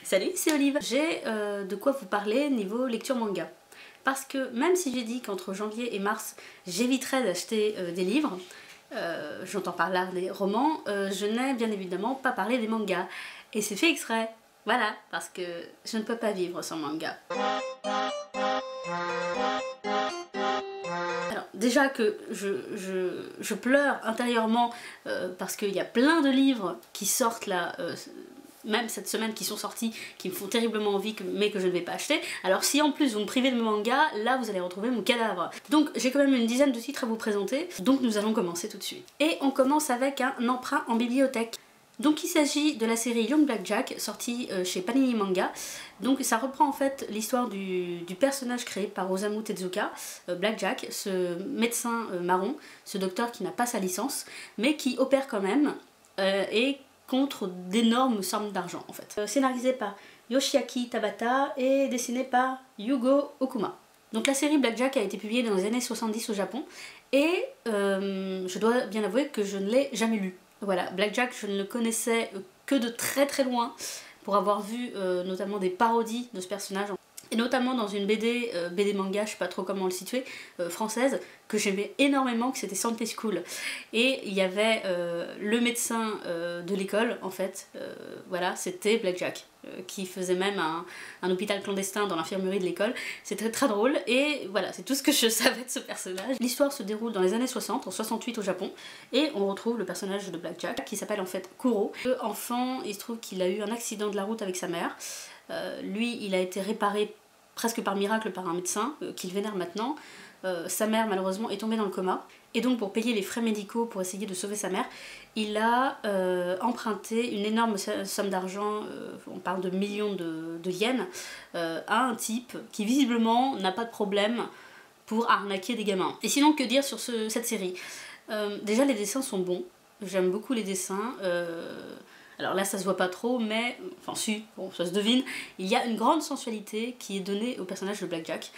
Salut, c'est Olive. J'ai de quoi vous parler niveau lecture manga. Parce que même si j'ai dit qu'entre janvier et mars, j'éviterais d'acheter des livres, j'entends par là des romans, je n'ai bien évidemment pas parlé des mangas. Et c'est fait exprès. Voilà, parce que je ne peux pas vivre sans manga. Alors, déjà que je pleure intérieurement parce qu'il y a plein de livres qui sortent là, même cette semaine, qui sont sortis, qui me font terriblement envie, mais que je ne vais pas acheter. Alors si en plus vous me privez de mes mangas, là vous allez retrouver mon cadavre. Donc j'ai quand même une dizaine de titres à vous présenter, donc nous allons commencer tout de suite. Et on commence avec un emprunt en bibliothèque. Donc il s'agit de la série Young Blackjack, sortie chez Panini Manga. Donc ça reprend en fait l'histoire du personnage créé par Osamu Tezuka, Blackjack, ce médecin marron, ce docteur qui n'a pas sa licence, mais qui opère quand même, et contre d'énormes sommes d'argent en fait. Scénarisé par Yoshiaki Tabata et dessiné par Yugo Okuma. Donc la série Blackjack a été publiée dans les années 70 au Japon, et je dois bien avouer que je ne l'ai jamais lu. Voilà, Blackjack, je ne le connaissais que de très loin, pour avoir vu notamment des parodies de ce personnage, et notamment dans une BD manga, je sais pas trop comment le situer, française, que j'aimais énormément, que c'était Santé School. Et il y avait le médecin de l'école, en fait, voilà, c'était Blackjack, qui faisait même un hôpital clandestin dans l'infirmerie de l'école. C'était très drôle, et voilà, c'est tout ce que je savais de ce personnage. L'histoire se déroule dans les années 60, en 68 au Japon, et on retrouve le personnage de Blackjack, qui s'appelle en fait Kuro. Enfant, il se trouve qu'il a eu un accident de la route avec sa mère. Lui, il a été réparé presque par miracle par un médecin, qu'il vénère maintenant. Sa mère, malheureusement, est tombée dans le coma. Et donc, pour payer les frais médicaux, pour essayer de sauver sa mère, il a emprunté une énorme somme d'argent, on parle de millions de yens, à un type qui, visiblement, n'a pas de problème pour arnaquer des gamins. Et sinon, que dire sur cette série? Déjà, les dessins sont bons. J'aime beaucoup les dessins. Alors là ça se voit pas trop, mais, enfin si, bon ça se devine, il y a une grande sensualité qui est donnée au personnage de Blackjack.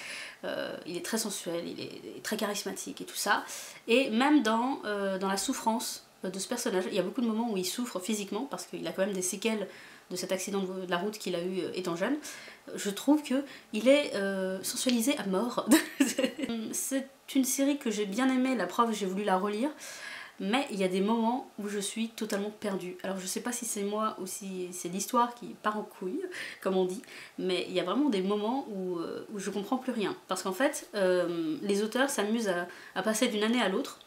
Il est très sensuel, il est très charismatique et tout ça. Et même dans la souffrance de ce personnage, il y a beaucoup de moments où il souffre physiquement, parce qu'il a quand même des séquelles de cet accident de la route qu'il a eu étant jeune. Je trouve qu'il est sensualisé à mort. C'est une série que j'ai bien aimée, la preuve j'ai voulu la relire. Mais il y a des moments où je suis totalement perdue. Alors je sais pas si c'est moi ou si c'est l'histoire qui part en couille, comme on dit, mais il y a vraiment des moments où je comprends plus rien. Parce qu'en fait, les auteurs s'amusent à passer d'une année à l'autre,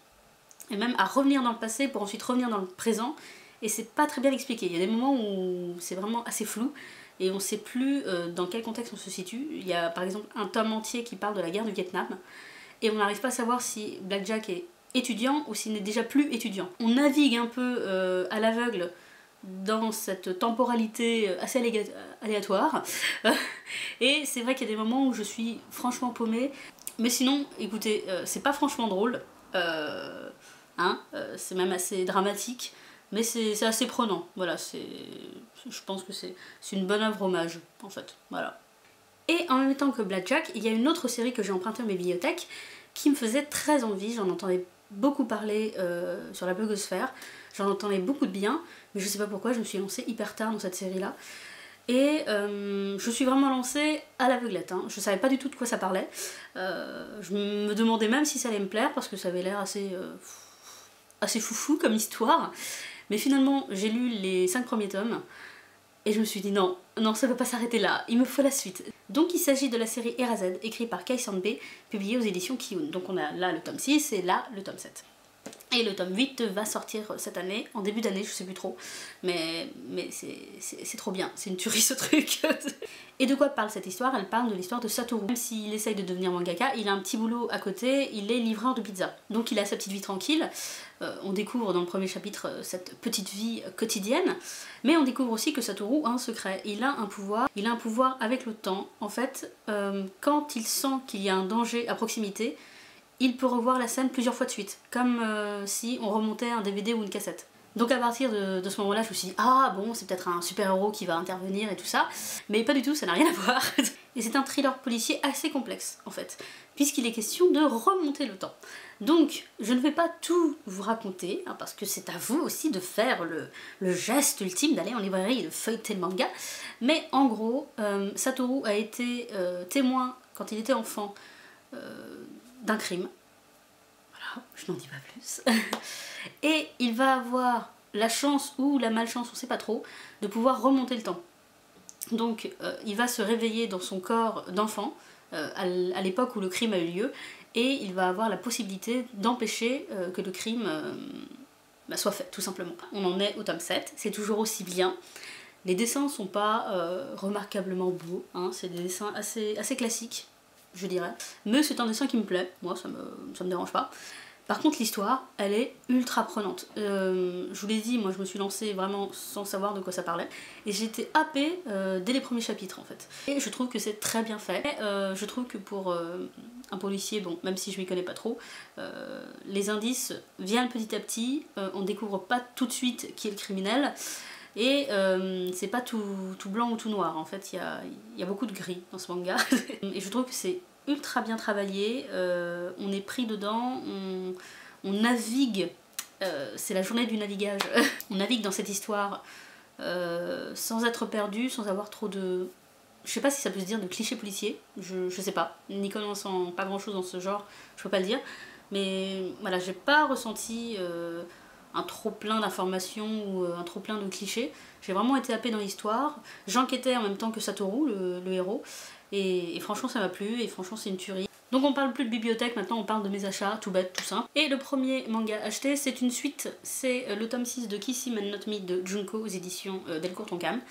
et même à revenir dans le passé pour ensuite revenir dans le présent, et c'est pas très bien expliqué. Il y a des moments où c'est vraiment assez flou, et on sait plus dans quel contexte on se situe. Il y a par exemple un tome entier qui parle de la guerre du Vietnam, et on n'arrive pas à savoir si Blackjack est étudiant ou s'il n'est déjà plus étudiant. On navigue un peu à l'aveugle dans cette temporalité assez aléatoire, et c'est vrai qu'il y a des moments où je suis franchement paumée, mais sinon, écoutez, c'est pas franchement drôle, c'est même assez dramatique, mais c'est assez prenant, voilà, je pense que c'est une bonne œuvre hommage, en fait, voilà. Et en même temps que Blackjack, il y a une autre série que j'ai empruntée à mes bibliothèques, qui me faisait très envie, j'en entendais beaucoup parler sur la blogosphère, j'en entendais beaucoup de bien, mais je sais pas pourquoi je me suis lancée hyper tard dans cette série là, et je suis vraiment lancée à l'aveuglette, hein. Je savais pas du tout de quoi ça parlait, je me demandais même si ça allait me plaire, parce que ça avait l'air assez foufou comme histoire, mais finalement j'ai lu les 5 premiers tomes, et je me suis dit non, ça ne peut pas s'arrêter là, il me faut la suite. Donc il s'agit de la série Erazed, écrite par Kai Sanbe, publiée aux éditions Kiun. Donc on a là le tome 6 et là le tome 7. Et le tome 8 va sortir cette année, en début d'année, je sais plus trop. Mais c'est trop bien, c'est une tuerie ce truc. Et de quoi parle cette histoire? Elle parle de l'histoire de Satoru. Même s'il essaye de devenir mangaka, il a un petit boulot à côté, il est livreur de pizza. Donc il a sa petite vie tranquille. On découvre dans le premier chapitre cette petite vie quotidienne, mais on découvre aussi que Satoru a un secret. Il a un pouvoir avec le temps. En fait, quand il sent qu'il y a un danger à proximité, il peut revoir la scène plusieurs fois de suite, comme si on remontait un DVD ou une cassette. Donc à partir de ce moment-là, je me suis dit, ah bon, c'est peut-être un super-héros qui va intervenir et tout ça, mais pas du tout, ça n'a rien à voir. Et c'est un thriller policier assez complexe en fait, puisqu'il est question de remonter le temps. Donc je ne vais pas tout vous raconter, hein, parce que c'est à vous aussi de faire le geste ultime d'aller en librairie et de feuilleter le manga. Mais en gros, Satoru a été témoin, quand il était enfant, d'un crime. Voilà, je n'en dis pas plus. Et il va avoir la chance ou la malchance, on ne sait pas trop, de pouvoir remonter le temps. Donc il va se réveiller dans son corps d'enfant, à l'époque où le crime a eu lieu, et il va avoir la possibilité d'empêcher que le crime soit fait, tout simplement. On en est au tome 7, c'est toujours aussi bien. Les dessins sont pas remarquablement beaux, hein, c'est des dessins assez classiques, je dirais. Mais c'est un dessin qui me plaît, moi ça me dérange pas. Par contre l'histoire, elle est ultra prenante. Je vous l'ai dit, moi je me suis lancée vraiment sans savoir de quoi ça parlait. Et j'ai été happée dès les premiers chapitres en fait. Et je trouve que c'est très bien fait. Je trouve que pour un policier, bon, même si je m'y connais pas trop, les indices viennent petit à petit, on découvre pas tout de suite qui est le criminel. Et c'est pas tout blanc ou tout noir, en fait il y a beaucoup de gris dans ce manga. Et je trouve que c'est ultra bien travaillé, on est pris dedans, on navigue, c'est la journée du navigage, on navigue dans cette histoire sans être perdu, sans avoir trop de... Je sais pas si ça peut se dire de clichés policiers, je sais pas, n'y connaissant pas grand chose dans ce genre, je peux pas le dire, mais voilà, j'ai pas ressenti un trop plein d'informations ou un trop plein de clichés. J'ai vraiment été happée dans l'histoire. J'enquêtais en même temps que Satoru, le héros. Et franchement ça m'a plu, et franchement c'est une tuerie. Donc on parle plus de bibliothèque, maintenant on parle de mes achats, tout bête, tout simple. Et le premier manga acheté, c'est une suite, c'est le tome 6 de Kiss Him and Not Me de Junko aux éditions Delcourt Tonkam.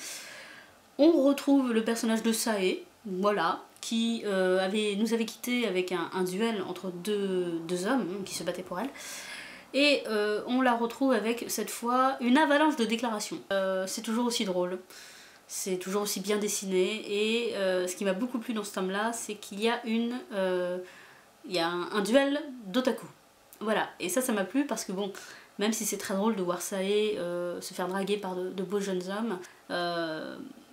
On retrouve le personnage de Sae, voilà, qui nous avait quitté avec un duel entre deux hommes qui se battaient pour elle. Et on la retrouve avec, cette fois, une avalanche de déclarations. C'est toujours aussi drôle, c'est toujours aussi bien dessiné, et ce qui m'a beaucoup plu dans ce tome-là, c'est qu'il y a un duel d'otaku. Voilà, et ça m'a plu parce que bon, même si c'est très drôle de voir Sae se faire draguer par de beaux jeunes hommes,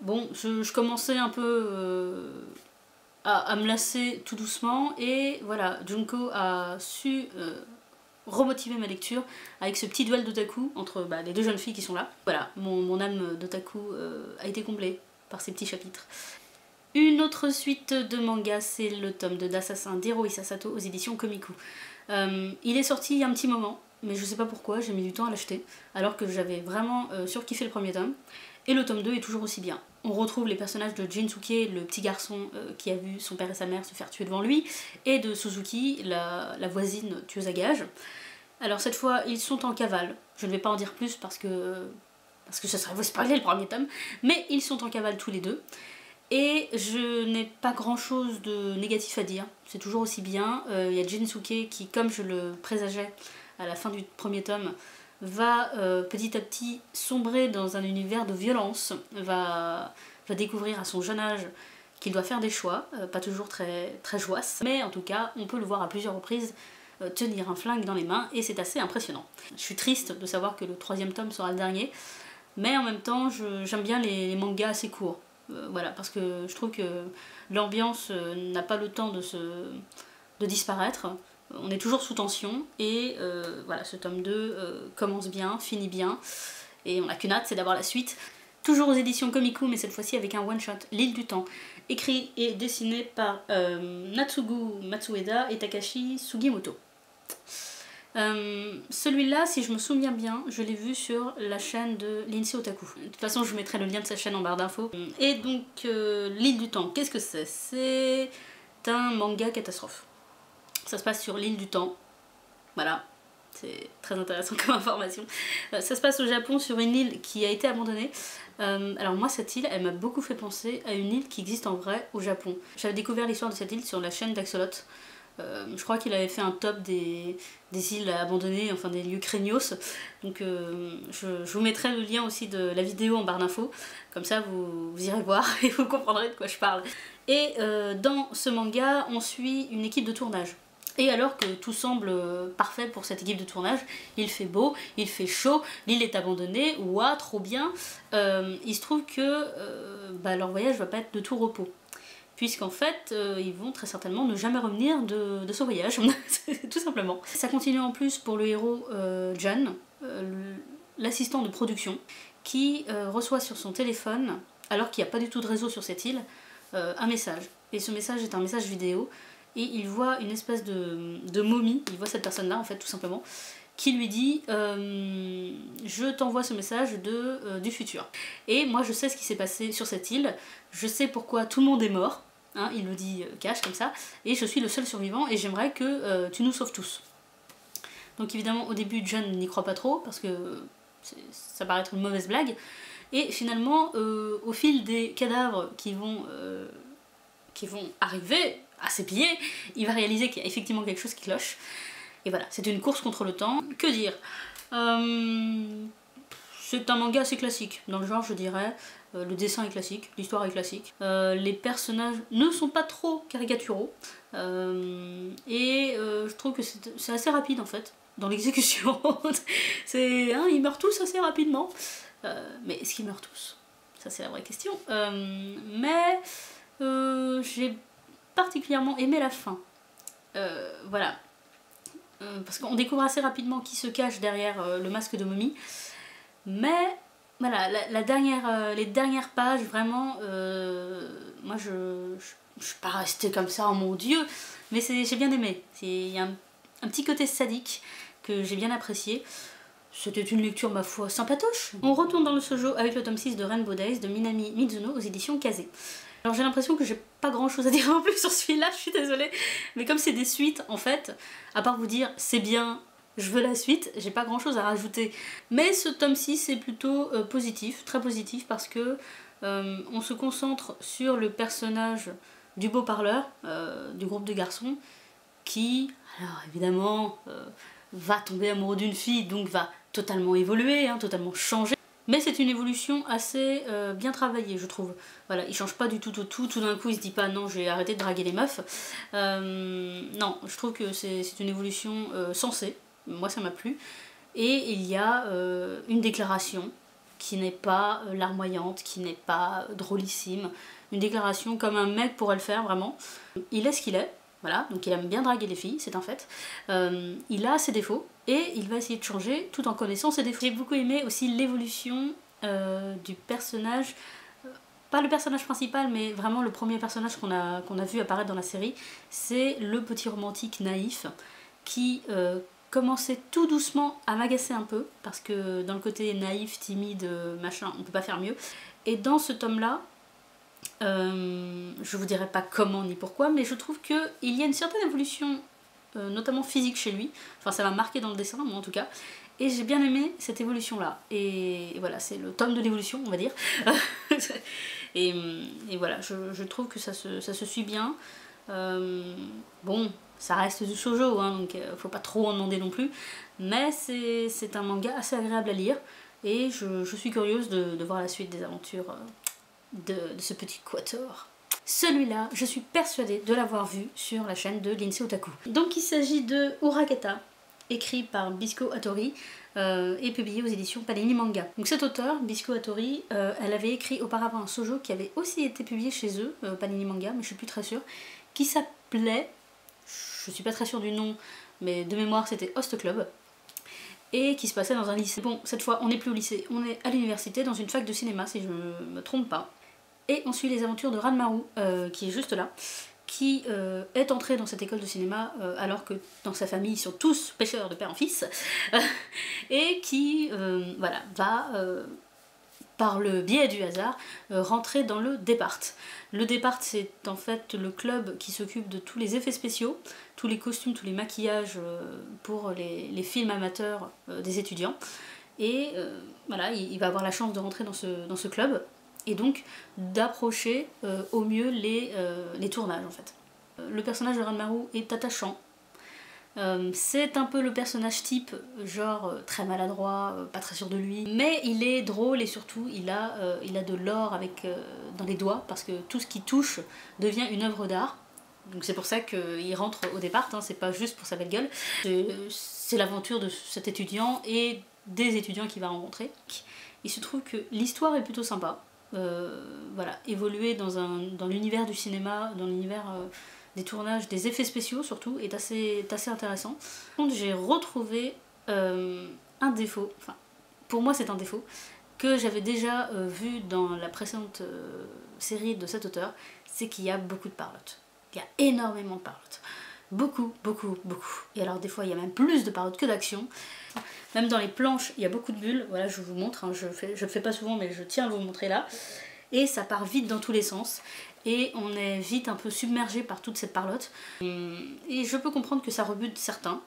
bon, je commençais un peu à me lasser tout doucement, et voilà, Junko a su remotiver ma lecture avec ce petit duel d'otaku entre les deux jeunes filles qui sont là. Voilà, mon âme d'otaku a été comblée par ces petits chapitres. Une autre suite de manga, c'est le tome de d'Assassin d'Hiro Isasato aux éditions Komiku. Il est sorti il y a un petit moment, mais je sais pas pourquoi, j'ai mis du temps à l'acheter, alors que j'avais vraiment surkiffé le premier tome. Et le tome 2 est toujours aussi bien. On retrouve les personnages de Jinsuke, le petit garçon qui a vu son père et sa mère se faire tuer devant lui, et de Suzuki, la voisine tueuse à gages. Alors cette fois, ils sont en cavale. Je ne vais pas en dire plus parce que ça serait vous spoiler le premier tome, mais ils sont en cavale tous les deux. Et je n'ai pas grand chose de négatif à dire, c'est toujours aussi bien. Il y a Jinsuke qui, comme je le présageais à la fin du premier tome, va petit à petit sombrer dans un univers de violence, va découvrir à son jeune âge qu'il doit faire des choix, pas toujours très joyeux, mais en tout cas on peut le voir à plusieurs reprises tenir un flingue dans les mains, et c'est assez impressionnant. Je suis triste de savoir que le troisième tome sera le dernier, mais en même temps j'aime bien les mangas assez courts, voilà, parce que je trouve que l'ambiance n'a pas le temps de disparaître. On est toujours sous tension, et voilà, ce tome 2 commence bien, finit bien, et on n'a qu'une hâte, c'est d'avoir la suite. Toujours aux éditions Komiku, mais cette fois-ci avec un one-shot, L'île du temps, écrit et dessiné par Natsugu Matsueda et Takashi Sugimoto. Celui-là, si je me souviens bien, je l'ai vu sur la chaîne de Lindsay Otaku. De toute façon, je vous mettrai le lien de sa chaîne en barre d'infos. Et donc, L'île du temps, qu'est-ce que c'est? C'est un manga catastrophe. Ça se passe sur l'île du temps, voilà, c'est très intéressant comme information. Ça se passe au Japon, sur une île qui a été abandonnée. Alors moi, cette île, elle m'a beaucoup fait penser à une île qui existe en vrai au Japon. J'avais découvert l'histoire de cette île sur la chaîne d'Axolot. Je crois qu'il avait fait un top des îles abandonnées, enfin des lieux craignos. Donc je vous mettrai le lien aussi de la vidéo en barre d'infos, comme ça vous irez voir et vous comprendrez de quoi je parle. Et dans ce manga, on suit une équipe de tournage. Et alors que tout semble parfait pour cette équipe de tournage, il fait beau, il fait chaud, l'île est abandonnée, ouah, trop bien, il se trouve que leur voyage va pas être de tout repos. puisqu'en fait ils vont très certainement ne jamais revenir de ce voyage, tout simplement. Ça continue en plus pour le héros John, l'assistant de production, qui reçoit sur son téléphone, alors qu'il n'y a pas du tout de réseau sur cette île, un message. Et ce message est un message vidéo, et il voit une espèce de momie, il voit cette personne-là en fait tout simplement, qui lui dit je t'envoie ce message du futur. Et moi je sais ce qui s'est passé sur cette île, je sais pourquoi tout le monde est mort, hein, il le dit cash comme ça, et je suis le seul survivant et j'aimerais que tu nous sauves tous. Donc évidemment au début John n'y croit pas trop parce que ça paraît être une mauvaise blague, et finalement au fil des cadavres qui vont arriver à ses pieds, il va réaliser qu'il y a effectivement quelque chose qui cloche. Et voilà, c'est une course contre le temps. Que dire, c'est un manga assez classique. Dans le genre, je dirais, le dessin est classique, l'histoire est classique. Les personnages ne sont pas trop caricaturaux. Je trouve que c'est assez rapide en fait, dans l'exécution. Ils meurent tous assez rapidement. Mais est-ce qu'ils meurent tous? Ça c'est la vraie question. J'ai particulièrement aimé la fin. Voilà. Parce qu'on découvre assez rapidement qui se cache derrière le masque de momie. Mais voilà, les dernières pages, vraiment, moi je suis pas restée comme ça, oh mon dieu, mais j'ai bien aimé. Il y a un petit côté sadique que j'ai bien apprécié. C'était une lecture, ma foi, sympatoche. On retourne dans le shoujo avec le tome 6 de Rainbow Days de Minami Mizuno aux éditions Kase. Alors j'ai l'impression que j'ai pas grand chose à dire en plus sur celui-là, je suis désolée. Mais comme c'est des suites, en fait, à part vous dire c'est bien, je veux la suite, j'ai pas grand chose à rajouter. Mais ce tome 6 est plutôt positif, très positif, parce que on se concentre sur le personnage du beau parleur, du groupe de garçons, qui, alors évidemment, va tomber amoureux d'une fille, donc va totalement évoluer, hein, totalement changer. Mais c'est une évolution assez bien travaillée, je trouve. Voilà, il change pas du tout d'un coup il se dit pas non, j'ai arrêté de draguer les meufs. Non, je trouve que c'est une évolution sensée, moi ça m'a plu. Et il y a une déclaration qui n'est pas larmoyante, qui n'est pas drôlissime. Une déclaration comme un mec pourrait le faire, vraiment. Il est ce qu'il est. Voilà, donc il aime bien draguer les filles, c'est un fait. Il a ses défauts et il va essayer de changer tout en connaissant ses défauts. J'ai beaucoup aimé aussi l'évolution du personnage, pas le personnage principal, mais vraiment le premier personnage qu'on a vu apparaître dans la série. C'est le petit romantique naïf qui commençait tout doucement à m'agacer un peu, parce que dans le côté naïf, timide, machin, on peut pas faire mieux. Et dans ce tome-là, je vous dirai pas comment ni pourquoi, mais je trouve qu'il y a une certaine évolution, notamment physique chez lui. Enfin, ça m'a marqué dans le dessin, moi en tout cas. Et j'ai bien aimé cette évolution-là. Et voilà, c'est le tome de l'évolution, on va dire. et voilà, je trouve que ça se suit bien. Bon, ça reste du shoujo, hein, donc faut pas trop en demander non plus. Mais c'est un manga assez agréable à lire. Et je suis curieuse de voir la suite des aventures de ce petit quator. Celui-là, je suis persuadée de l'avoir vu sur la chaîne de Lindsay Otaku. Donc il s'agit de Urakata, écrit par Bisco Hattori et publié aux éditions Panini Manga. Donc cet auteur, Bisco Hattori, elle avait écrit auparavant un shoujo qui avait aussi été publié chez eux, Panini Manga, mais je suis plus très sûre, qui s'appelait, je suis pas très sûre du nom, mais de mémoire c'était Host Club, et qui se passait dans un lycée. Bon, cette fois on n'est plus au lycée, on est à l'université, dans une fac de cinéma si je ne me trompe pas. Et on suit les aventures de Ranmaru, qui est juste là, qui est entré dans cette école de cinéma alors que dans sa famille ils sont tous pêcheurs de père en fils, et qui voilà, va, par le biais du hasard, rentrer dans le Départ. Le Départ, c'est en fait le club qui s'occupe de tous les effets spéciaux, tous les costumes, tous les maquillages pour les films amateurs des étudiants. Et voilà, il va avoir la chance de rentrer dans ce club, et donc d'approcher au mieux les tournages en fait. Le personnage de Ranmaru est attachant. C'est un peu le personnage type, genre très maladroit, pas très sûr de lui, mais il est drôle et surtout il a de l'or dans les doigts, parce que tout ce qui touche devient une œuvre d'art. Donc c'est pour ça qu'il rentre au Départ, hein, c'est pas juste pour sa belle gueule. C'est l'aventure de cet étudiant et des étudiants qu'il va rencontrer. Il se trouve que l'histoire est plutôt sympa. voilà, évoluer dans l'univers du cinéma, dans l'univers des tournages, des effets spéciaux surtout, est assez intéressant. Par contre, j'ai retrouvé un défaut, enfin pour moi c'est un défaut, que j'avais déjà vu dans la précédente série de cet auteur, c'est qu'il y a beaucoup de parlotte. Il y a énormément de parlotte. Beaucoup, beaucoup, beaucoup. Et alors des fois il y a même plus de parlotte que d'action. Même dans les planches, il y a beaucoup de bulles. Voilà, je vous montre, hein, je le fais pas souvent mais je tiens à vous montrer là. Et ça part vite dans tous les sens. Et on est vite un peu submergé par toute cette parlotte. Et je peux comprendre que ça rebute certains.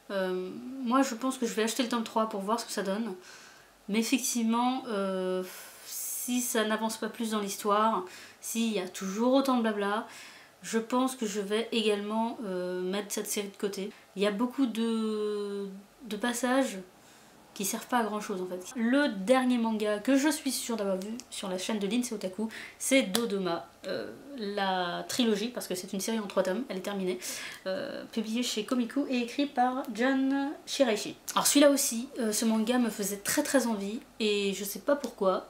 Moi je pense que je vais acheter le tome 3 pour voir ce que ça donne. Mais effectivement, si ça n'avance pas plus dans l'histoire, s'il y a toujours autant de blabla, je pense que je vais également mettre cette série de côté. Il y a beaucoup de passages qui servent pas à grand chose en fait. Le dernier manga que je suis sûre d'avoir vu sur la chaîne de Lindsay Otaku, c'est Dodoma, la trilogie, parce que c'est une série en 3 tomes, elle est terminée, publiée chez Komiku et écrit par John Shiraishi. Alors celui-là aussi, ce manga me faisait très envie, et je sais pas pourquoi.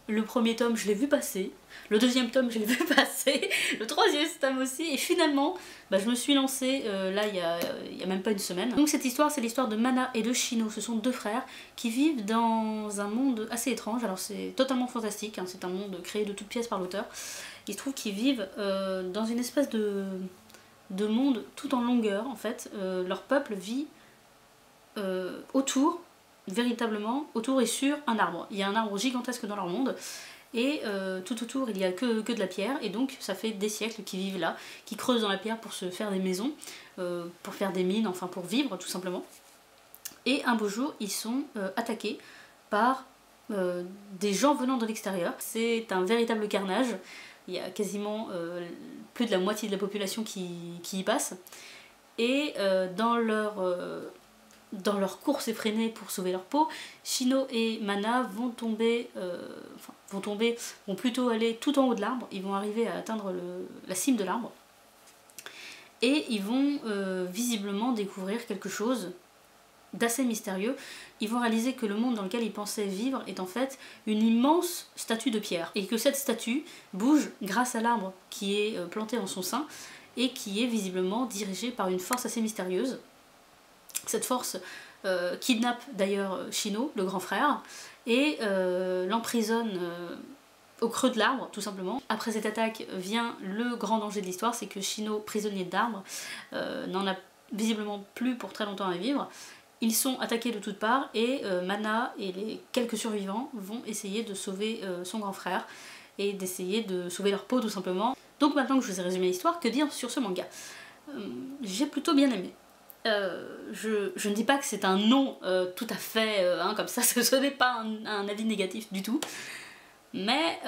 Le premier tome, je l'ai vu passer. Le deuxième tome, je l'ai vu passer. Le troisième tome aussi. Et finalement, bah, je me suis lancée là, il y a même pas une semaine. Donc cette histoire, c'est l'histoire de Mana et de Shino. Ce sont deux frères qui vivent dans un monde assez étrange. Alors c'est totalement fantastique. Hein. C'est un monde créé de toutes pièces par l'auteur. Il se trouve qu'ils vivent dans une espèce de monde tout en longueur, en fait. Leur peuple vit autour, véritablement autour et sur un arbre. Il y a un arbre gigantesque dans leur monde et tout autour il y a que de la pierre, et donc ça fait des siècles qu'ils vivent là, qui creusent dans la pierre pour se faire des maisons, pour faire des mines, enfin pour vivre tout simplement. Et un beau jour ils sont attaqués par des gens venant de l'extérieur. C'est un véritable carnage, il y a quasiment plus de la moitié de la population qui y passe, et dans leur course effrénée pour sauver leur peau, Shino et Mana vont plutôt aller tout en haut de l'arbre, ils vont arriver à atteindre la cime de l'arbre, et ils vont visiblement découvrir quelque chose d'assez mystérieux. Ils vont réaliser que le monde dans lequel ils pensaient vivre est en fait une immense statue de pierre, et que cette statue bouge grâce à l'arbre qui est planté en son sein, et qui est visiblement dirigé par une force assez mystérieuse. Cette force kidnappe d'ailleurs Shino, le grand frère, et l'emprisonne au creux de l'arbre, tout simplement. Après cette attaque vient le grand danger de l'histoire, c'est que Shino, prisonnier d'arbre, n'en a visiblement plus pour très longtemps à vivre. Ils sont attaqués de toutes parts, et Mana et les quelques survivants vont essayer de sauver son grand frère, et d'essayer de sauver leur peau tout simplement. Donc maintenant que je vous ai résumé l'histoire, que dire sur ce manga? J'ai plutôt bien aimé. Je ne dis pas que c'est un non tout à fait comme ça, ce n'est pas un avis négatif du tout. Mais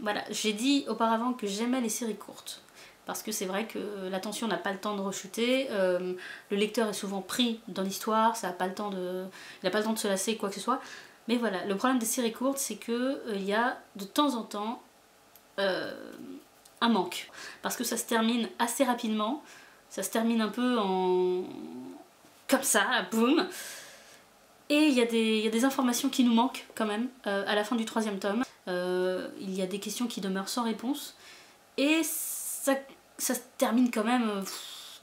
voilà, j'ai dit auparavant que j'aimais les séries courtes. Parce que c'est vrai que l'attention n'a pas le temps de rechuter, le lecteur est souvent pris dans l'histoire, il n'a pas le temps de se lasser, quoi que ce soit. Mais voilà, le problème des séries courtes, c'est qu'il y a de temps en temps un manque. Parce que ça se termine assez rapidement. Ça se termine un peu comme ça, boum. Et il y a des informations qui nous manquent quand même à la fin du 3e tome. Il y a des questions qui demeurent sans réponse. Et ça se termine quand même...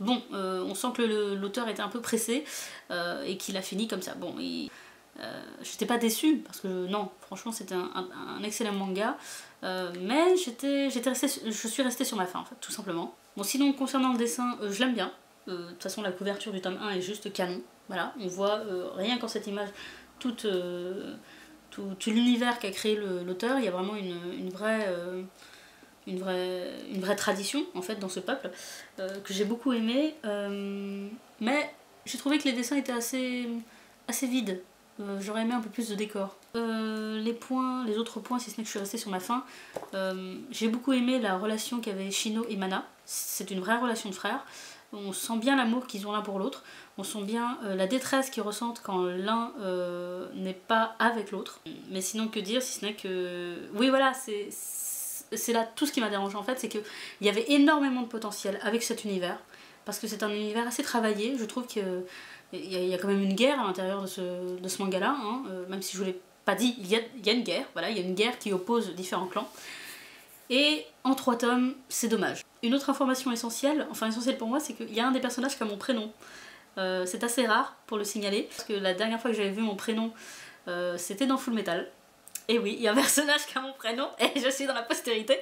bon, on sent que l'auteur était un peu pressé et qu'il a fini comme ça. Bon, j'étais pas déçue parce que non, franchement c'était un excellent manga. Mais je suis restée sur ma faim en fait, tout simplement. Bon, sinon concernant le dessin, je l'aime bien. De toute façon la couverture du tome 1 est juste canon. Voilà, on voit rien qu'en cette image tout l'univers qu'a créé l'auteur. Il y a vraiment une vraie tradition en fait dans ce peuple que j'ai beaucoup aimé. Mais j'ai trouvé que les dessins étaient assez vides. J'aurais aimé un peu plus de décor. Les autres points, si ce n'est que je suis restée sur ma faim, j'ai beaucoup aimé la relation qu'avaient Shino et Mana. C'est une vraie relation de frères. On sent bien l'amour qu'ils ont l'un pour l'autre. On sent bien la détresse qu'ils ressentent quand l'un n'est pas avec l'autre. Mais sinon, que dire si ce n'est que... Oui, voilà, c'est là tout ce qui m'a dérangé en fait, c'est qu'il y avait énormément de potentiel avec cet univers. Parce que c'est un univers assez travaillé. Je trouve qu'il y a quand même une guerre à l'intérieur de ce manga-là, hein, même si je vous l'ai pas dit, il y a une guerre, voilà, il y a une guerre qui oppose différents clans. Et en 3 tomes, c'est dommage. Une autre information essentielle, enfin essentielle pour moi, c'est qu'il y a un des personnages qui a mon prénom. C'est assez rare pour le signaler, parce que la dernière fois que j'avais vu mon prénom, c'était dans Full Metal. Et oui, il y a un personnage qui a mon prénom, et je suis dans la postérité.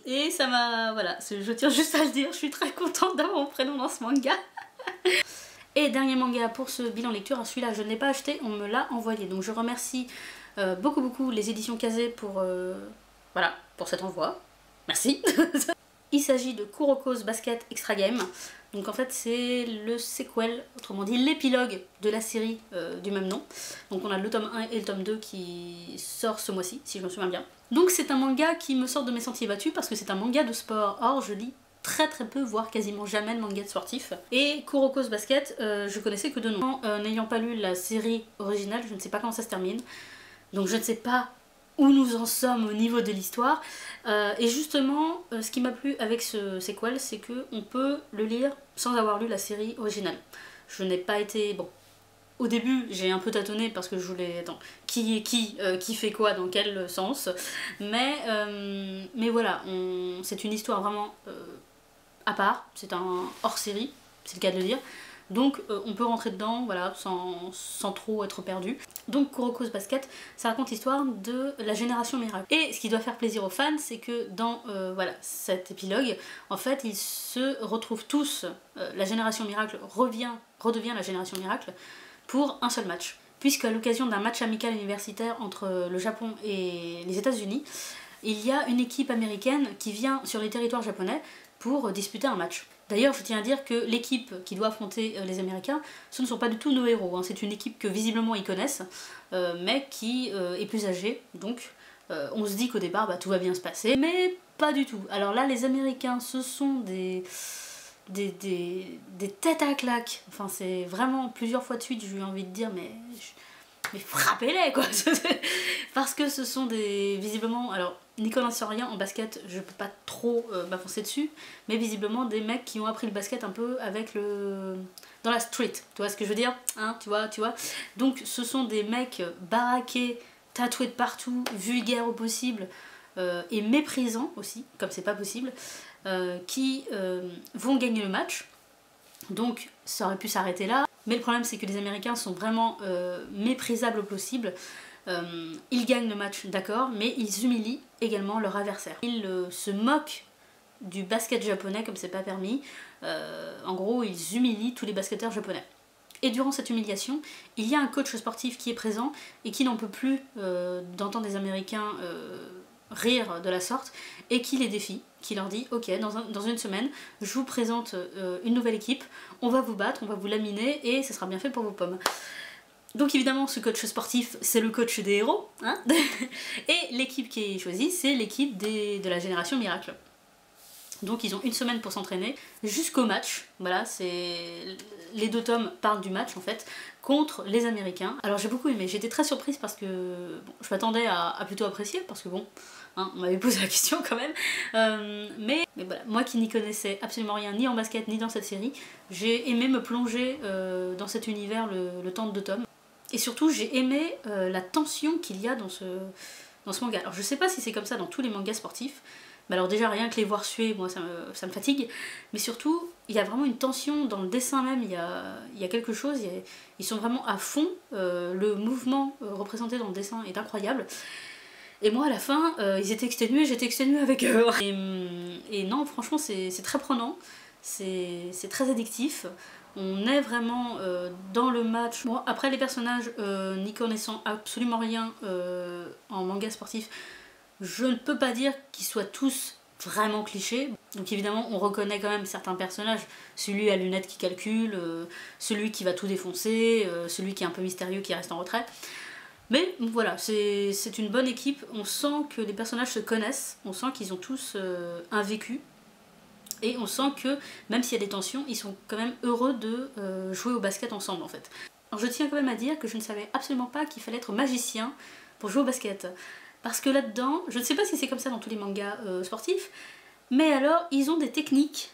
Et ça m'a... Voilà, je tiens juste à le dire, je suis très contente d'avoir mon prénom dans ce manga. Et dernier manga pour ce bilan lecture, celui-là je ne l'ai pas acheté, on me l'a envoyé. Donc je remercie beaucoup les éditions Kazé pour, voilà, pour cet envoi. Merci. Il s'agit de Kuroko's Basket Extra Game. Donc en fait c'est le sequel, autrement dit l'épilogue de la série du même nom. Donc on a le tome 1 et le tome 2 qui sort ce mois-ci, si je me souviens bien. Donc c'est un manga qui me sort de mes sentiers battus parce que c'est un manga de sport. Or je lis très peu, voire quasiment jamais de manga de sportif. Et Kuroko's Basket, je connaissais que de nom. N'ayant pas lu la série originale, je ne sais pas comment ça se termine. Donc je ne sais pas où nous en sommes au niveau de l'histoire. Et justement, ce qui m'a plu avec ce sequel, c'est qu'on peut le lire sans avoir lu la série originale. Je n'ai pas été... Bon, au début, j'ai un peu tâtonné parce que je voulais... Attends, qui est qui fait quoi, dans quel sens. Mais voilà, c'est une histoire vraiment à part. C'est un hors-série, c'est le cas de le dire. Donc on peut rentrer dedans, voilà, sans trop être perdu. Donc Kuroko's Basket, ça raconte l'histoire de la génération miracle. Et ce qui doit faire plaisir aux fans, c'est que dans voilà, cet épilogue, en fait, ils se retrouvent tous, la génération miracle redevient la génération miracle, pour un seul match. Puisqu'à l'occasion d'un match amical universitaire entre le Japon et les États-Unis, il y a une équipe américaine qui vient sur les territoires japonais pour disputer un match. D'ailleurs, je tiens à dire que l'équipe qui doit affronter les Américains, ce ne sont pas du tout nos héros, hein. C'est une équipe que visiblement ils connaissent, mais qui est plus âgée, donc on se dit qu'au départ bah, tout va bien se passer, mais pas du tout. Alors là, les Américains, ce sont des têtes à claques, enfin c'est vraiment plusieurs fois de suite, j'ai eu envie de dire, mais frappez-les quoi. Parce que ce sont visiblement, alors n'y connaissant rien en basket, je peux pas trop m'avancer dessus, mais visiblement des mecs qui ont appris le basket un peu avec dans la street, tu vois ce que je veux dire, hein, tu vois. Donc ce sont des mecs baraqués, tatoués de partout, vulgaires au possible, et méprisants aussi, comme c'est pas possible, qui vont gagner le match. Donc ça aurait pu s'arrêter là, mais le problème c'est que les Américains sont vraiment méprisables au possible. Ils gagnent le match, d'accord, mais ils humilient également leur adversaire. Ils se moquent du basket japonais comme c'est pas permis. En gros, ils humilient tous les basketteurs japonais. Et durant cette humiliation, il y a un coach sportif qui est présent et qui n'en peut plus d'entendre des Américains rire de la sorte et qui les défie, qui leur dit ok, dans une semaine je vous présente une nouvelle équipe, on va vous battre, on va vous laminer et ça sera bien fait pour vos pommes. Donc évidemment ce coach sportif c'est le coach des héros, hein. Et l'équipe qui est choisie c'est l'équipe de la génération miracle. Donc ils ont une semaine pour s'entraîner jusqu'au match, voilà, les 2 tomes parlent du match en fait, contre les Américains. Alors j'ai beaucoup aimé, j'étais très surprise parce que bon, je m'attendais à plutôt apprécier, parce que bon, hein, on m'avait posé la question quand même, mais voilà, moi qui n'y connaissais absolument rien, ni en basket, ni dans cette série, j'ai aimé me plonger dans cet univers le temps de 2 tomes. Et surtout j'ai aimé la tension qu'il y a dans ce manga. Alors je sais pas si c'est comme ça dans tous les mangas sportifs, mais alors déjà rien que les voir suer, moi ça me fatigue, mais surtout il y a vraiment une tension dans le dessin même, il y a quelque chose, ils sont vraiment à fond, le mouvement représenté dans le dessin est incroyable. Et moi à la fin, ils étaient exténués, j'étais exténuée avec eux. Et non, franchement c'est très prenant, c'est très addictif. On est vraiment dans le match. Bon, après les personnages, n'y connaissant absolument rien en manga sportif, je ne peux pas dire qu'ils soient tous vraiment clichés. Donc évidemment on reconnaît quand même certains personnages, celui à lunettes qui calcule, celui qui va tout défoncer, celui qui est un peu mystérieux qui reste en retrait. Mais voilà, c'est une bonne équipe, on sent que les personnages se connaissent, on sent qu'ils ont tous un vécu. Et on sent que, même s'il y a des tensions, ils sont quand même heureux de jouer au basket ensemble en fait. Alors je tiens quand même à dire que je ne savais absolument pas qu'il fallait être magicien pour jouer au basket. Parce que là-dedans, je ne sais pas si c'est comme ça dans tous les mangas sportifs, mais alors ils ont des techniques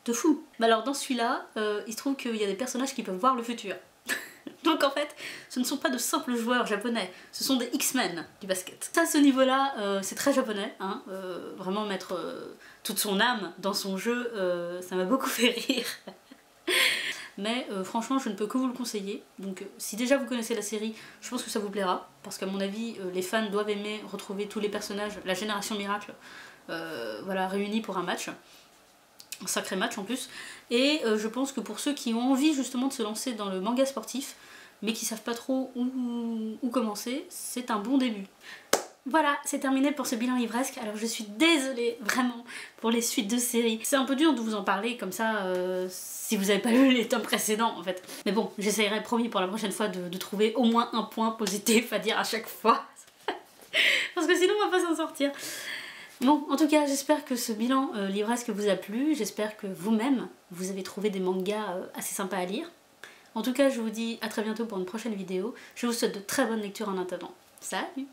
de fou. Mais alors dans celui-là, il se trouve qu'il y a des personnages qui peuvent voir le futur. Donc en fait, ce ne sont pas de simples joueurs japonais, ce sont des X-Men du basket. Ça, à ce niveau-là, c'est très japonais, hein, vraiment mettre toute son âme dans son jeu, ça m'a beaucoup fait rire. Mais franchement, je ne peux que vous le conseiller. Donc si déjà vous connaissez la série, je pense que ça vous plaira, parce qu'à mon avis, les fans doivent aimer retrouver tous les personnages, la génération miracle, voilà, réunis pour un match. Un sacré match en plus. Et je pense que pour ceux qui ont envie justement de se lancer dans le manga sportif, mais qui savent pas trop où commencer, c'est un bon début. Voilà, c'est terminé pour ce bilan livresque. Alors je suis désolée vraiment pour les suites de séries. C'est un peu dur de vous en parler comme ça si vous n'avez pas lu les tomes précédents en fait. Mais bon, j'essayerai promis pour la prochaine fois de trouver au moins un point positif à dire à chaque fois. Parce que sinon on va pas s'en sortir. Bon, en tout cas, j'espère que ce bilan livresque vous a plu. J'espère que vous-même, vous avez trouvé des mangas assez sympas à lire. En tout cas, je vous dis à très bientôt pour une prochaine vidéo. Je vous souhaite de très bonnes lectures en attendant. Salut!